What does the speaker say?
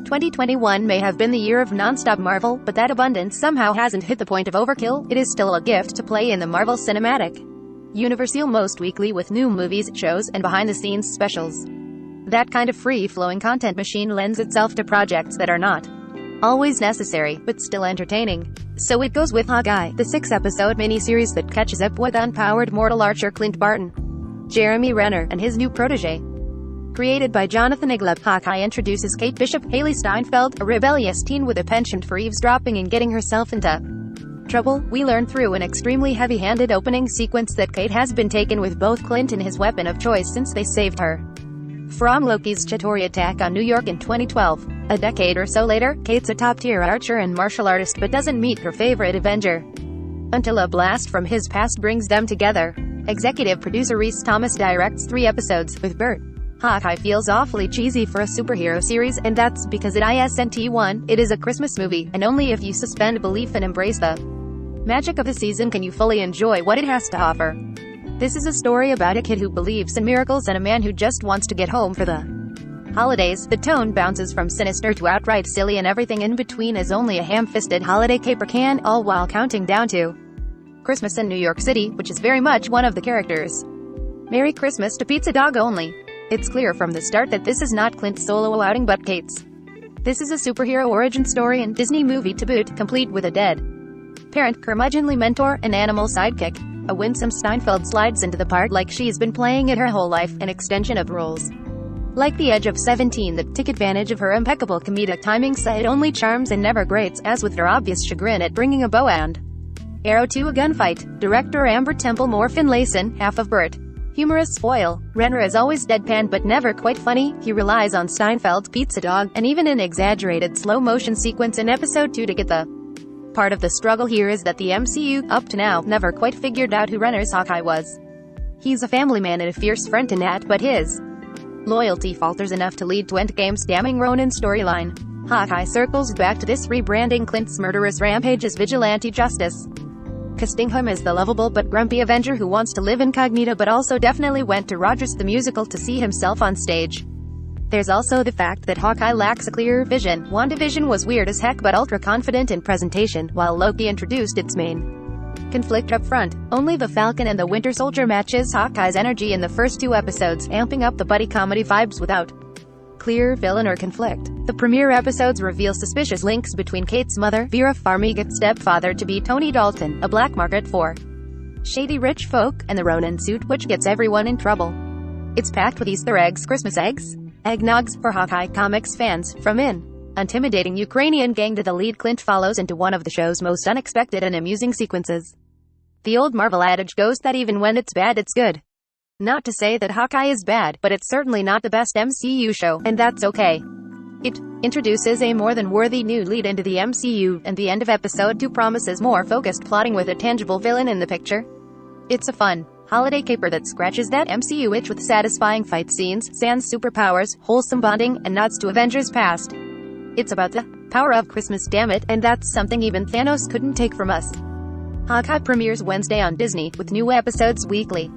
2021 may have been the year of non-stop Marvel, but that abundance somehow hasn't hit the point of overkill. It is still a gift to play in the Marvel Cinematic Universe most weekly with new movies, shows, and behind-the-scenes specials. That kind of free-flowing content machine lends itself to projects that are not always necessary, but still entertaining. So it goes with Hawkeye, the 6-episode miniseries that catches up with unpowered mortal archer Clint Barton, Jeremy Renner, and his new protege. Created by Jonathan Igleb, Hawkeye introduces Kate Bishop, Haley Steinfeld, a rebellious teen with a penchant for eavesdropping and getting herself into trouble. We learn through an extremely heavy-handed opening sequence that Kate has been taken with both Clint and his weapon of choice since they saved her from Loki's Chitauri attack on New York in 2012. A decade or so later, Kate's a top-tier archer and martial artist but doesn't meet her favorite Avenger until a blast from his past brings them together. Executive producer Rhys Thomas directs 3 episodes, with Bert. Hawkeye feels awfully cheesy for a superhero series, and that's because it is a Christmas movie, and only if you suspend belief and embrace the magic of the season can you fully enjoy what it has to offer. This is a story about a kid who believes in miracles and a man who just wants to get home for the holidays. The tone bounces from sinister to outright silly, and everything in between as only a ham-fisted holiday caper can, all while counting down to Christmas in New York City, which is very much one of the characters. Merry Christmas to Pizza Dog only. It's clear from the start that this is not Clint's solo outing but Kate's. This is a superhero origin story and Disney movie to boot, complete with a dead parent, curmudgeonly mentor, and animal sidekick. A winsome Steinfeld slides into the part like she's been playing it her whole life, an extension of roles like The Edge of 17 that take advantage of her impeccable comedic timing, so it only charms and never grates, as with her obvious chagrin at bringing a bow and arrow to a gunfight. Director Amber Temple Moore Finlayson, half of Bert. Humorous foil. Renner is always deadpan but never quite funny. He relies on Steinfeld's Pizza Dog, and even an exaggerated slow-motion sequence in episode 2 to get the part of the struggle here is that the MCU, up to now, never quite figured out who Renner's Hawkeye was. He's a family man and a fierce friend to Nat, but his loyalty falters enough to lead to Endgame's damning Ronin storyline. Hawkeye circles back to this, rebranding Clint's murderous rampage as vigilante justice, casting him as the lovable but grumpy Avenger who wants to live incognito but also definitely went to Rogers the Musical to see himself on stage. There's also the fact that Hawkeye lacks a clear vision. WandaVision was weird as heck but ultra-confident in presentation, while Loki introduced its main conflict up front. Only the Falcon and the Winter Soldier matches Hawkeye's energy in the first 2 episodes, amping up the buddy comedy vibes without clear villain or conflict. The premiere episodes reveal suspicious links between Kate's mother, Vera Farmiga's stepfather-to-be Tony Dalton, a black market for shady rich folk, and the Ronin suit, which gets everyone in trouble. It's packed with Easter eggs, Christmas eggs, eggnogs for Hawkeye Comics fans, from an intimidating Ukrainian gang to the lead Clint follows into one of the show's most unexpected and amusing sequences. The old Marvel adage goes that even when it's bad it's good. Not to say that Hawkeye is bad, but it's certainly not the best MCU show, and that's okay. It introduces a more than worthy new lead into the MCU, and the end of episode 2 promises more focused plotting with a tangible villain in the picture. It's a fun holiday caper that scratches that MCU itch with satisfying fight scenes, sans superpowers, wholesome bonding, and nods to Avengers past. It's about the power of Christmas, damn it, and that's something even Thanos couldn't take from us. Hawkeye premieres Wednesday on Disney, with new episodes weekly.